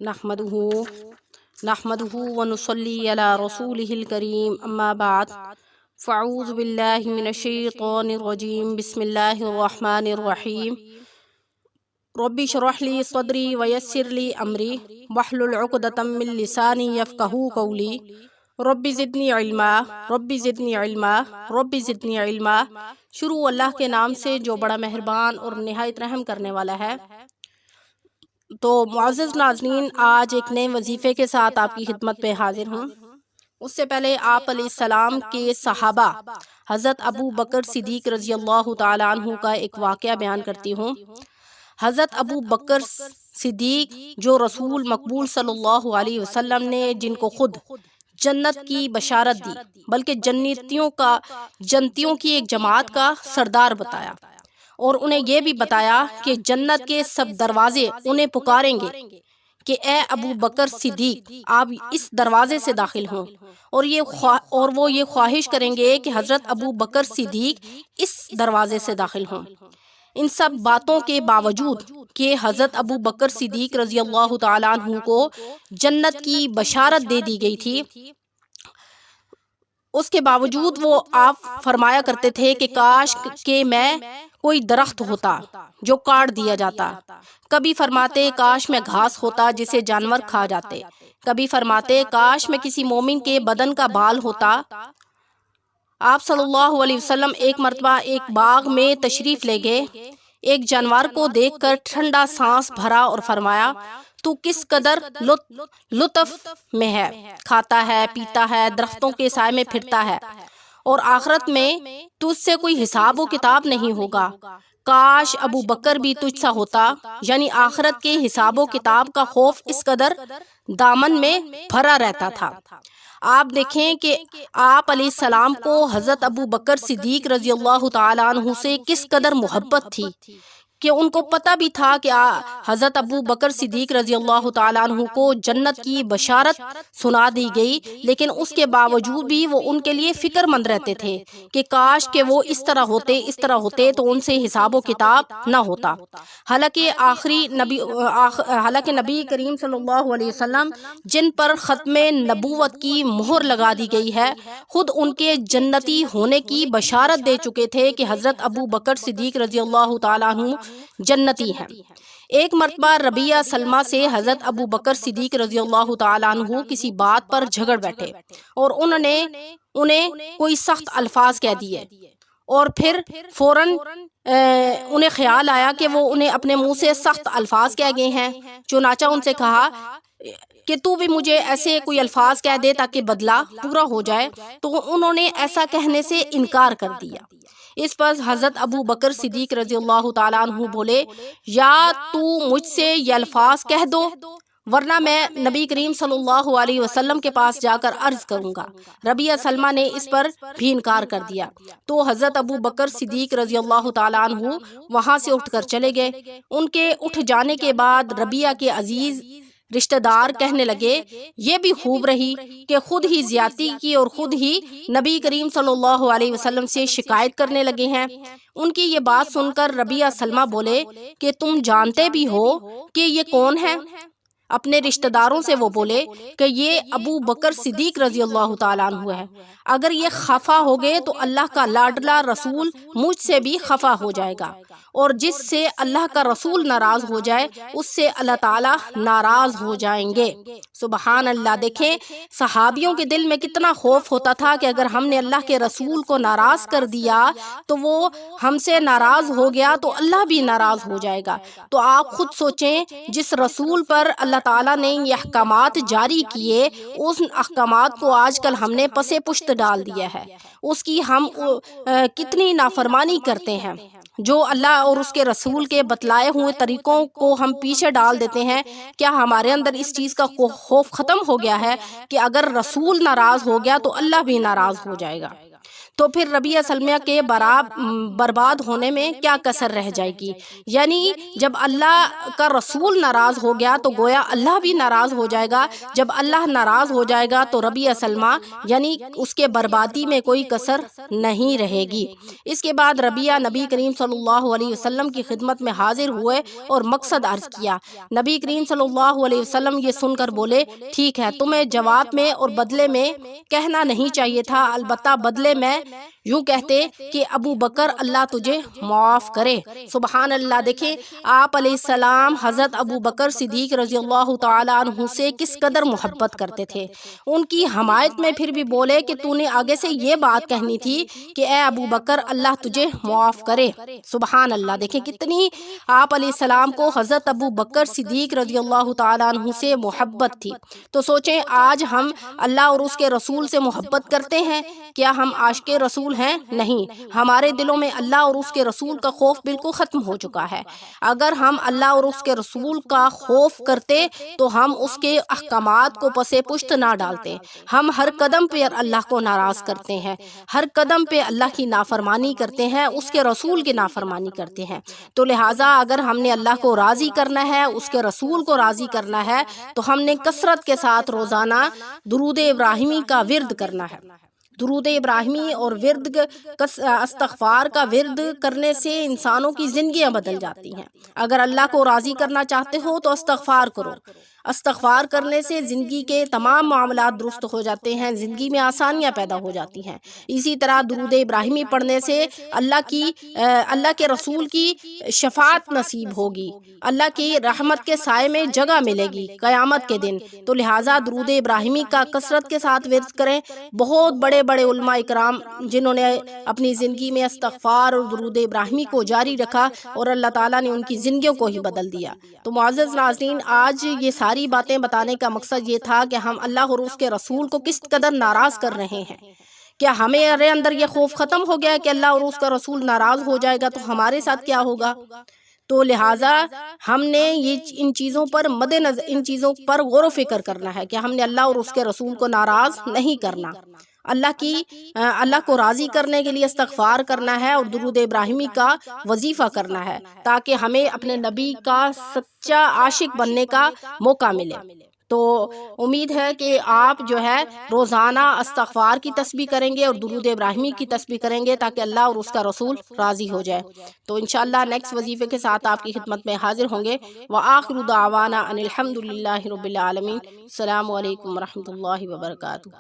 نحمدہ ونصلی علی رسولہ الکریم اما بعد فاعوذ باللہ من الشیطان الرجیم بسم اللہ الرحمن الرحیم رب اشرح لی صدری ویسر لی امری واحلل عقدۃ من لسانی یفقہوا قولی رب زدنی علما رب زدنی علما رب زدنی علما۔ شروع اللہ کے نام سے جو بڑا مہربان اور نہایت رحم کرنے والا ہے۔ تو معزز ناظرین، آج ایک نئے وظیفے کے ساتھ آپ کی خدمت پہ حاضر ہوں۔ اس سے پہلے آپ علیہ السلام کے صحابہ حضرت ابو بکر صدیق رضی اللہ تعالیٰ عنہ کا ایک واقعہ بیان کرتی ہوں۔ حضرت ابو بکر صدیق جو رسول مقبول صلی اللہ علیہ وسلم نے جن کو خود جنت کی بشارت دی، بلکہ جنتیوں کی ایک جماعت کا سردار بتایا، اور انہیں یہ بھی بتایا کہ جنت کے سب دروازے انہیں پکاریں گے کہ اے ابو بکر صدیق، آپ اس دروازے سے داخل ہوں، اور وہ یہ خواہش کریں گے کہ حضرت ابو بکر صدیق اس دروازے سے داخل ہوں۔ ان سب باتوں کے باوجود کہ حضرت ابو بکر صدیق رضی اللہ تعالیٰ عنہ کو جنت کی بشارت دے دی گئی تھی، اس کے باوجود وہ آپ فرمایا کرتے تھے کہ کاش کہ میں کوئی درخت ہوتا جو کاٹ دیا جاتا۔ کبھی فرماتے کاش میں گھاس ہوتا جسے جانور کھا جاتے، کبھی فرماتے کاش میں کسی مومن کے بدن کا بال ہوتا۔ آپ صلی اللہ علیہ وسلم ایک مرتبہ ایک باغ میں تشریف لے گئے، ایک جانور کو دیکھ کر ٹھنڈا سانس بھرا اور فرمایا تو کس قدر لطف میں ہے، کھاتا ہے، پیتا ہے، درختوں کے سائے میں پھرتا ہے، اور آخرت میں تجھ سے کوئی حساب و کتاب نہیں ہوگا۔ کاش ابو بکر بھی تجھ سا ہوتا، یعنی آخرت کے حساب و کتاب کا خوف اس قدر دامن میں بھرا رہتا تھا۔ آپ دیکھیں کہ آپ علیہ السلام کو حضرت ابو بکر صدیق رضی اللہ تعالیٰ عنہ سے کس قدر محبت تھی، کہ ان کو پتہ بھی تھا کہ حضرت ابو بکر صدیق رضی اللہ تعالیٰ عنہ کو جنت کی بشارت سنا دی گئی، لیکن اس کے باوجود بھی وہ ان کے لیے فکر مند رہتے تھے کہ کاش کہ وہ اس طرح ہوتے تو ان سے حساب و کتاب نہ ہوتا۔ حالانکہ نبی کریم صلی اللہ علیہ وسلم جن پر ختم نبوت کی مہر لگا دی گئی ہے، خود ان کے جنتی ہونے کی بشارت دے چکے تھے کہ حضرت ابو بکر صدیق رضی اللہ تعالیٰ عنہ جنتی ہیں۔ ایک مرتبہ ربیہ سلمہ سے حضرت ابو بکر صدیق رضی اللہ تعالیٰ عنہ کسی بات پر جھگڑ بیٹھے، اور انہیں کوئی سخت الفاظ کہہ دیے، اور پھر فوراً انہیں خیال آیا کہ وہ انہیں اپنے منہ سے سخت الفاظ کہہ گئے ہیں۔ چنانچہ ان سے کہا کہ تو بھی مجھے ایسے کوئی الفاظ کہہ دے تاکہ بدلہ پورا ہو جائے، تو انہوں نے ایسا کہنے سے انکار کر دیا۔ اس پر حضرت ابو بکر صدیق رضی اللہ تعالیٰ عنہ بولے، یا تو مجھ سے یہ الفاظ کہہ دو، ورنہ میں نبی کریم صلی اللہ علیہ وسلم کے پاس جا کر عرض کروں گا۔ ربیہ سلمہ نے اس پر بھی انکار کر دیا، تو حضرت ابو بکر صدیق رضی اللہ تعالیٰ عنہ وہاں سے اٹھ کر چلے گئے۔ ان کے اٹھ جانے کے بعد ربیہ کے عزیز رشتہ دار کہنے لگے، یہ بھی خوب رہی کہ خود ہی زیادتی کی اور خود ہی نبی کریم صلی اللہ علیہ وسلم سے شکایت کرنے لگے ہیں۔ ان کی یہ بات سن کر ربیہ سلمہ بولے کہ تم جانتے بھی ہو کہ یہ کون ہے؟ اپنے رشتہ داروں سے وہ بولے کہ یہ ابو بکر صدیق رضی اللہ تعالیٰ عنہ ہے، اگر یہ خفا ہو گئے تو اللہ کا لاڈلا رسول مجھ سے بھی خفا ہو جائے گا، اور جس سے اللہ کا رسول ناراض ہو جائے اس سے اللہ تعالیٰ ناراض ہو جائیں گے۔ سبحان اللہ! دیکھیں صحابیوں کے دل میں کتنا خوف ہوتا تھا کہ اگر ہم نے اللہ کے رسول کو ناراض کر دیا تو وہ ہم سے ناراض ہو گیا تو اللہ بھی ناراض ہو جائے گا۔ تو آپ خود سوچیں، جس رسول پر اللہ تعالیٰ نے یہ احکامات جاری کیے، اس احکامات کو آج کل ہم نے پسے پشت ڈال دیا ہے، اس کی ہم کتنی نافرمانی کرتے ہیں۔ جو اللہ اور اس کے رسول کے بتلائے ہوئے طریقوں کو ہم پیچھے ڈال دیتے ہیں۔ کیا ہمارے اندر اس چیز کا خوف ختم ہو گیا ہے کہ اگر رسول ناراض ہو گیا تو اللہ بھی ناراض ہو جائے گا؟ تو پھر ربیہ سلمیہ کے برباد ہونے میں کیا کسر رہ جائے گی؟ یعنی جب اللہ کا رسول ناراض ہو گیا تو گویا اللہ بھی ناراض ہو جائے گا، جب اللہ ناراض ہو جائے گا تو ربیہ سلمیٰ یعنی اس کے بربادی میں کوئی کسر نہیں رہے گی۔ اس کے بعد ربیہ نبی کریم صلی اللہ علیہ وسلم کی خدمت میں حاضر ہوئے اور مقصد عرض کیا۔ نبی کریم صلی اللہ علیہ وسلم یہ سن کر بولے، ٹھیک ہے، تمہیں جواب میں اور بدلے میں کہنا نہیں چاہیے تھا، البتہ بدلے میں یوں کہتے کہ ابو بکر اللہ تجھے معاف کرے۔ سبحان اللہ! دیکھیں آپ علیہ السلام حضرت ابو بکر صدیق رضی اللہ تعالیٰ عنہ سے کس قدر محبت کرتے تھے۔ ان کی حمایت میں پھر بھی بولے کہ تو نے آگے سے یہ بات کہنی تھی کہ اے ابو بکر اللہ تجھے معاف کرے۔ سبحان اللہ! دیکھیں کتنی آپ علیہ السلام کو حضرت ابو بکر صدیق رضی اللہ تعالیٰ عنہ سے محبت تھی۔ تو سوچیں آج ہم اللہ اور اس کے رسول سے محبت کرتے ہیں؟ کیا ہم عاشق رسول ہیں؟ نہیں، ہمارے دلوں میں اللہ اور اس کے رسول کا خوف بالکل ختم ہو چکا ہے۔ اگر ہم اللہ اور اس کے رسول کا خوف کرتے تو ہم اس کے احکامات کو پس پشت نہ ڈالتے۔ ہم ہر قدم پہ اللہ کو ناراض کرتے ہیں، ہر قدم پہ اللہ کی نافرمانی کرتے ہیں، اس کے رسول کی نافرمانی کرتے ہیں۔ تو لہٰذا اگر ہم نے اللہ کو راضی کرنا ہے، اس کے رسول کو راضی کرنا ہے، تو ہم نے کثرت کے ساتھ روزانہ درود ابراہیمی کا ورد کرنا ہے۔ درود ابراہیمی اور استغفار کا ورد کرنے سے انسانوں کی زندگیاں بدل جاتی ہیں۔ اگر اللہ کو راضی کرنا چاہتے ہو تو استغفار کرو۔ استغفار کرنے سے زندگی کے تمام معاملات درست ہو جاتے ہیں، زندگی میں آسانیاں پیدا ہو جاتی ہیں۔ اسی طرح درود ابراہیمی پڑھنے سے اللہ کے رسول کی شفاعت نصیب ہوگی، اللہ کی رحمت کے سائے میں جگہ ملے گی قیامت کے دن۔ تو لہٰذا درود ابراہیمی کا کثرت کے ساتھ ورد کریں۔ بہت بڑے بڑے علماء اکرام جنہوں نے اپنی زندگی میں استغفار اور درود ابراہیمی کو جاری رکھا اور اللہ تعالیٰ نے ان کی زندگیوں کو ہی بدل دیا۔ تو معزز ناظرین، آج یہ ساری باتیں بتانے کا مقصد یہ تھا کہ ہم اللہ اور اس کے رسول کو کس قدر ناراض کر رہے ہیں۔ کیا ہمارے اندر یہ خوف ختم ہو گیا کہ اللہ اور اس کا رسول ناراض ہو جائے گا تو ہمارے ساتھ کیا ہوگا؟ تو لہٰذا ہم نے ان چیزوں پر غور و فکر کرنا ہے کہ ہم نے اللہ اور اس کے رسول کو ناراض نہیں کرنا۔ اللہ کو راضی کرنے کے لیے استغفار کرنا ہے اور درود ابراہیمی کا وظیفہ کرنا ہے تاکہ ہمیں اپنے نبی کا سچا عاشق بننے کا موقع ملے۔ تو امید ہے کہ آپ جو ہے روزانہ استغفار کی تسبیح کریں گے اور درود ابراہیمی کی تسبیح کریں گے تاکہ اللہ اور اس کا رسول راضی ہو جائے۔ تو انشاءاللہ نیکسٹ وظیفے کے ساتھ آپ کی خدمت میں حاضر ہوں گے۔ وآخر دعوانا ان الحمد للہ رب العالمین۔ السلام علیکم ورحمۃ اللہ وبرکاتہ۔